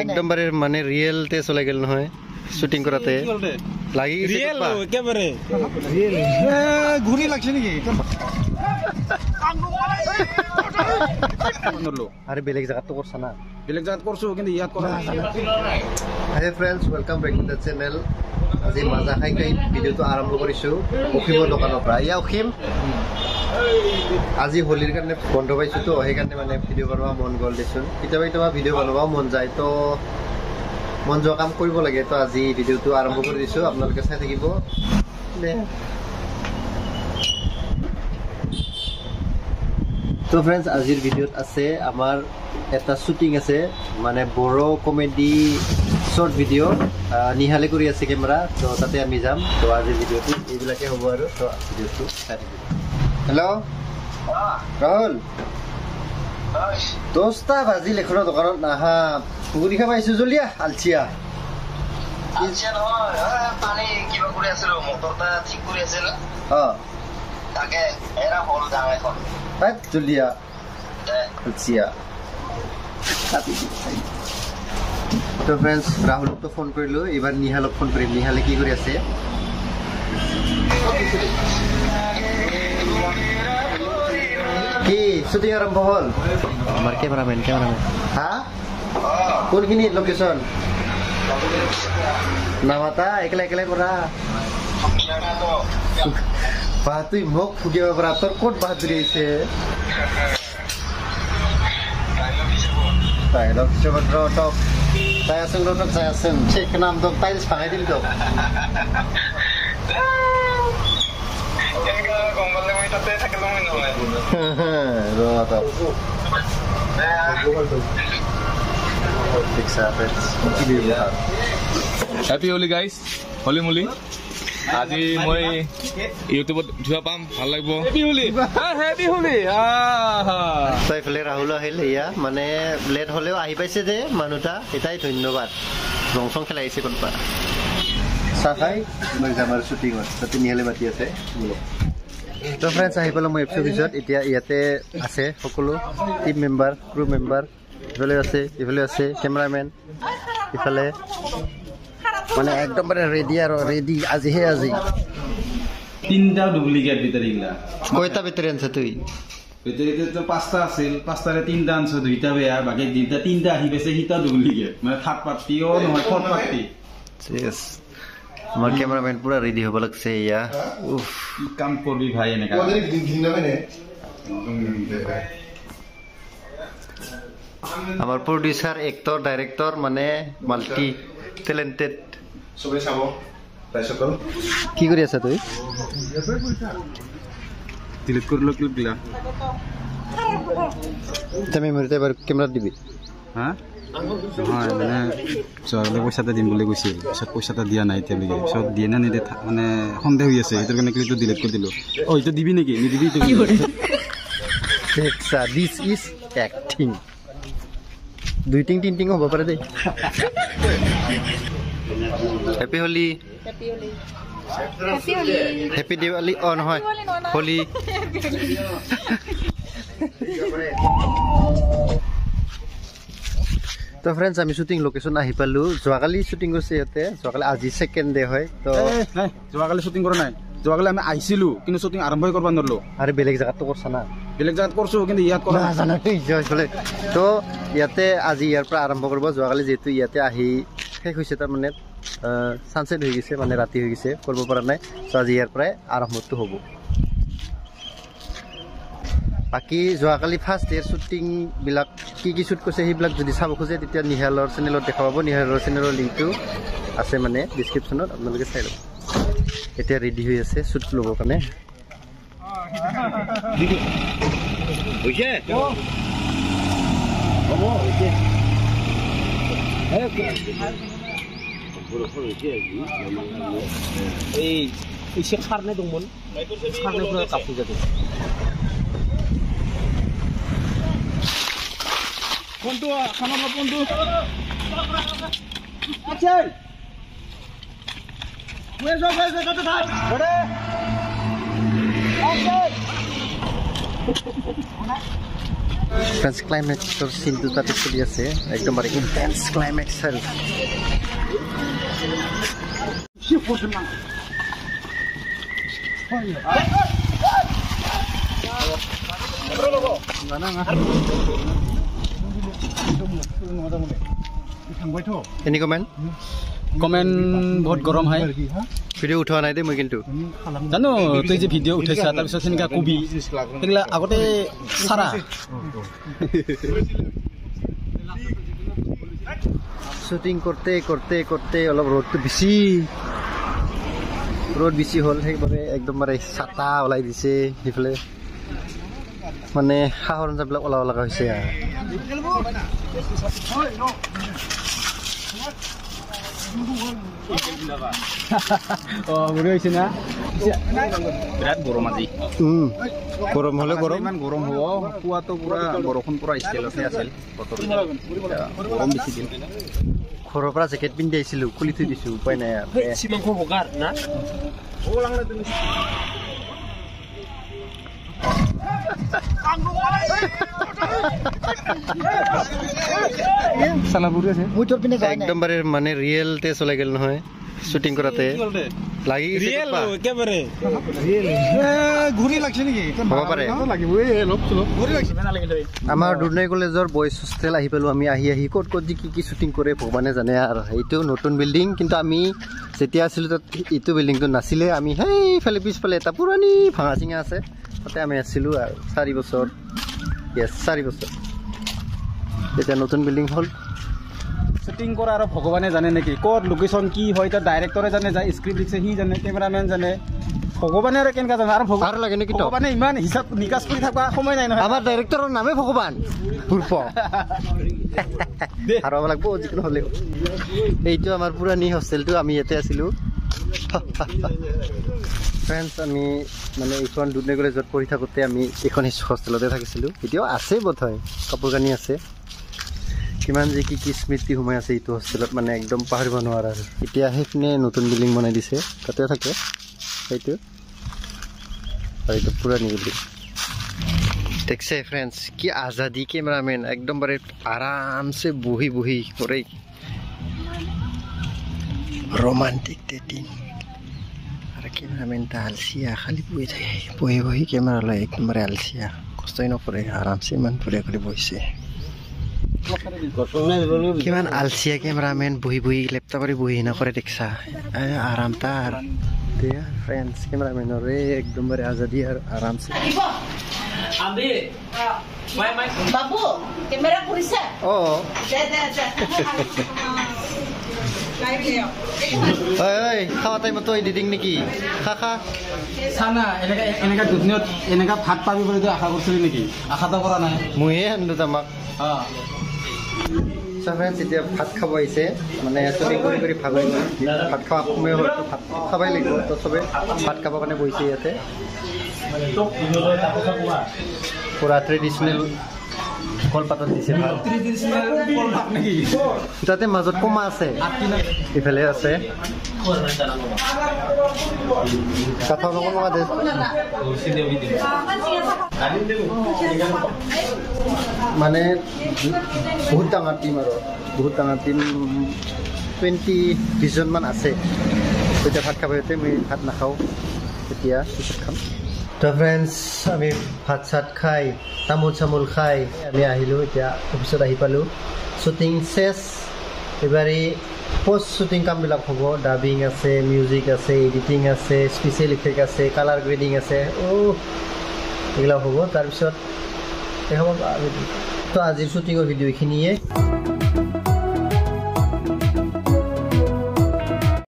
একদম মানে ৰিয়েল তে চলে গেল নহয় শুটিং কৰাতে লাগি ৰিয়েল একেবাৰে ৰিয়েল ঘুৰি লাগছে নাকি আৰে বেলেগ জায়গাত কৰছ না বেলেগ জায়গাত কৰছো কিন্তু ইয়াত কৰা hi friends welcome back to the channel আজি মাজা খাই খাই ভিডিওটো আৰম্ভ কৰিছো অখিমৰ দোকানৰ পৰা ইয়া অখিম আজি হোলিৰ কাৰণে বন্ধ পাইছো তো সেইকাৰণে মানে ভিডিও বনোৱা মন গল দিছো কেতিয়াবা ভিডিও বনোৱা মন যায় তো মন যোৱা কাম কৰিব লাগে তো আজি ভিডিওটো আৰম্ভ কৰি দিছো আপোনালোকে চাই থাকিব তো फ्रेंड्स আজিৰ ভিডিওত আছে আমাৰ এটা শুটিং আছে মানে বড় কমেডি শৰ্ট ভিডিও নিহালে কৰি আছে ক্যামেৰা তো তাতে আমি যাম তো আজিৰ ভিডিওটো এইবিলাকে হ'ব আৰু তো ভিডিওটো চাই থাকিব हेलो राहुल दोस्ता भाजी लेखन दোকানত নাহা পুগুৰি খাব আইছো জলিয়া আলচিয়া আলচিয়া নহয় পানী কিবা কৰি আছিল মটৰটা ঠিক কৰি আছিল তাকে এৰা হল জাং এখন বাট জলিয়া আলচিয়া তো फ्रेंड्स राहुल তো ফোন কৰিলো এবাৰ নিহালক ফোন কৰিম নিহালে কি কৰি আছে কি শুটিং আৰম্ভ হল আমাৰ ক্যামেৰাম্যান হা কোনখিনি লোকেশন নামাতা একলা কৰা বা তুই মোক ফুকিব পৰা তোৰ ক'ত বাহাদুৰি আছে তাই লগ চবত টক তাই আছে লটক চাই আছে চেক নাম তো তাই ভাঙাই দিল তো Happy Holi guys, Holi Moli. আজি মই ইউটিউবত ভিডিও পাম ভাল লাগিব হ্যাপি হোলি হ্যাপি হোলি তাইফালে রাহুল আহিল ইয়া মানে লেট হলেও আহি পাইছে যে মানুহটা এটাই ধন্যবাদ রংসং খেলাইছে কোনবা সাফাই মই জামাৰ শুটিং তাতে নিহালে মাতি আছে তো फ्रेंड्स আহি পালো মই এপিসোডত এতিয়া ইয়াতে আছে সকলো টিম মেম্বাৰ ক্ৰু মেম্বাৰ ইফালে আছে ক্যামেৰাম্যান ইফালে মানে একদম রেডি আজি তিনটা ডুপ্লিকেট ভিতরিগলা কয়টা ভিতরে আনছ তুই ভিতরে তো পাঁচটা আছিল পাঁচটারে তিনটা আনছ দুইটা বেয়া বাকি দুইটা তিনটা আহি পেছে হিটা ডুপ্লিকেট মানে থার্ড পার্টিও নহয় ফোর্থ পার্টি यस আমার ক্যামেরাম্যান পুরো রেডি হব লাগছে ইয়া উফ কি কাম করবি ভাই এনে কাম আমার প্রোডিউসার এক্টর ডাইরেক্টর মানে মাল্টি ট্যালেন্টেড সবে চাবো তাই সকল কি কৰি আছা তুই ডিলিট কৰলো ক্লিপগুলা তুমি মৰিতে এবাৰ ক্যামেৰা দিবি হ্যাঁ হয় মানে চৰলে পইচাটা দিম বুলি কৈছিল পিছত পইচাটা দিয়া নাই এতিয়ালৈকে পিছত দিয়ে না নিদে মানে সন্দেহ হৈ আছে এটাৰ কাৰণে ক্লিপটো ডিলিট কৰি দিলো এইটো দিবি নেকি নিদিবি তো দেখছা দিস ইজ অ্যাক্টিং দুই তিন হ'ব পাৰে দেই হ্যাপি হোলি হ্যাপি দিৱালী অ নহয় হোলি তো फ्रेंड्स আমি শুটিং লোকেশন আহি পালো যোৱাকালি শুটিং কৰিছে ইয়াতে যোৱাকালি আজি সেকেন্ড ডে হয় তো নাই যোৱাকালি শুটিং কৰা নাই যোৱাকালি আমি আইছিলো কিন্তু শুটিং আৰম্ভই কৰিব নৰলো আৰে বেলেগ জায়গাত কৰছ না বেলেগ জায়গাত কৰছো কিন্তু ইয়াত কৰা না জানা তুই জয়ফলে তো ইয়াতে আজি ইয়াৰ পৰা আৰম্ভ কৰিব যোৱাকালি যেহেতু ইয়াতে আহি শেষ হৈছে তাৰ মানে সানসেট হৈ গৈছে মানে ৰাতি হৈ গৈছে কৰিব পৰা নাই তো আজি ইয়াৰ পৰা আৰম্ভটো হ'ব বাকি যোৱাকালি ফাৰ্স্ট ডে শুটিং বিলাক কি শুট কৰিছে সেইবিলাক যদি চাব খোজে তেতিয়া নিহালৰ চেনেলত দেখাব নিহালৰ চেনেলৰ লিংকটো আছে মানে ডেসক্ৰিপচনত আপোনালোকে চাই লওক এতিয়া ৰেডি হৈ আছে শুট ল'ব কাৰণে বুঝে ওমো ওকে এই ইসে খারনে দংমন খারনে পুরো কাপু যাবে কোনটো খানা কোনটো আচ্ছা ওয়ে যাও কত থাক বড়ে আচ্ছা ফ্ৰেন্স ক্লাইমেক্সৰ চিনটো তাতে চলি আছে একদম মানে ইনটেন্স ক্লাইমেক্স আৰু এনি কমেণ্ট বহুত গৰম হয় ভিডিঅ' উঠোৱা নাই দেই মই কিন্তু জানো তই যে ভিডিঅ' উঠাইছা তাৰপিছত তেনেকুৱা কবি সেইবিলাক আগতে চাৰা শ্বুটিং কৰোঁতে কৰোঁতে কৰোঁতে অলপ ৰ'দটো ৰ'দ বেছি হ'ল সেইবাবে একদম মানে ছাটা ওলাই দিছে সেইফালে মানে সা সৰঞ্জামবিলাক ওলাব লগা হৈছে হৈছে না বিৰাট গৰম আজি গৰম হ'লে ইমান গৰম হ'ব পুৱাটো পুৰা বৰষুণ পুৰা ষ্টাইলতে আছিল বতৰ গৰম বেছি দিন ঘৰৰ পৰা জেকেট পিন্ধি আহিছিলোঁ খুলি থৈ দিছোঁ উপায় নাই একদম বাৰে মানে ৰিয়েলতে চলাই গ'ল নহয় শ্বুটিং কৰাতে লাগি আমাৰ দুৰ্নাই কলেজৰ বয়জ হোষ্টেল আহি পালোঁ আমি আহি ক'ত ক'ত যে কি শ্বুটিং কৰে ভগৱানে জানে আৰু সেইটো নতুন বিল্ডিং কিন্তু আমি যেতিয়া আছিলোঁ তাত এইটো বিল্ডিংটো নাছিলে আমি সেইফালে পিছফালে এটা পুৰণি ভাঙা চিঙা আছে তাতে আমি আছিলোঁ আৰু 4 বছৰ 4 বছৰ এতিয়া নতুন বিল্ডিং হ'ল শ্বুটিং কৰা আৰু ভগৱানে জানে নেকি ক'ত লোকেশ্যন কি হয় এতিয়া ডাইৰেক্টৰে জানে যায় স্ক্ৰিপ্ট লিখছে সি জানে কেমেৰামেন জানে ভগৱানে আৰু কেনেকুৱা জানে আৰু লাগে নেকি ভগৱানে ইমান হিচাপ নিকাচ কৰি থকা সময় নাই নহয় আমাৰ ডাইৰেক্টৰৰ নামে ভগৱান হাৰাব লাগিব যিকোনো হ'লেও এইটো আমাৰ পুৰণি হোষ্টেলটো আমি ইয়াতে আছিলোঁ ফ্ৰেণ্ডছ আমি মানে এইখন দুৰ্নাই কলেজত পঢ়ি থাকোঁতে আমি এইখন হোষ্টেলতে থাকিছিলোঁ এতিয়াও আছে বোধহয় কাপোৰ কানি আছে কিমান যে কি স্মৃতি সোমাই আছে এইটো হোষ্টেলত মানে একদম পাহৰিব নোৱাৰা আৰু এতিয়া সেইপিনে নতুন বিল্ডিং বনাই দিছে তাতে থাকে সেইটো আৰু এইটো পুৰণি বিল্ডিং দেখছে ফ্ৰেণ্ডছ কি আজাদী কেমেৰামেন একদম বাৰে আৰামছে বহি কৰে ৰোমান্টিক ডেটিং আৰু কেমেৰামেনটা আলচিয়া খালি বহি থাকে বহি কেমেৰা লয় একদমবাৰে আলচিয়া কষ্টই নকৰে আৰামছে ইমান ধুনীয়া কৰি বহিছে কিমান আলচিয়া কেমেৰামেন বহি লেপটপৰে বহি নকৰে দেখছা আৰাম তাৰ ফ্ৰেণ্ডছ কেমেৰামেনৰে একদমবাৰে আজাদী আৰু আৰামছে বাবু কেমেৰা কৰিছে খাৱা টাইমতো এডিটিং নেকি খা চানা এনেকা দুদিনত এনেকা ভাত পাবি বুলি আশা কৰিছিলি নেকি আশাটো কৰা নাই মইহে আনিলোঁ আমাক ফ্ৰেণ্ডছ এতিয়া ভাত খাব আহিছে মানে শ্বুটিং কৰি ভাগৰি গ'ল ভাত খোৱা সময় হয়তো ভাত খাবই লাগিব তো চবে ভাত খাবৰ কাৰণে বহিছে ইয়াতে পুৰা ট্ৰেডিশ্যনেল কলপাতত দিছে তাতে মাজত কমা আছে ইফালে আছে মানে বহুত ডাঙৰ টিম আৰু বহুত ডাঙৰ টিম 20-20 জনমান আছে তেতিয়া ভাত খাব ইয়াতে মই ভাত নাখাওঁ এতিয়া পিছত খাম তো ফ্ৰেণ্ডছ আমি ভাত চাত খাই তামোল খাই আমি আহিলোঁ এতিয়া অফিচত আহি পালোঁ শ্বুটিং চেছ এইবাৰ পোষ্ট শ্বুটিং কামবিলাক হ'ব ডাবিং আছে মিউজিক আছে এডিটিং আছে স্পেচিয়েল ইফেক্ট আছে কালাৰ গ্ৰেডিং আছে এইবিলাক হ'ব তাৰপিছত এই হ'ব তো আজিৰ শ্বুটিঙৰ ভিডিঅ' এইখিনিয়ে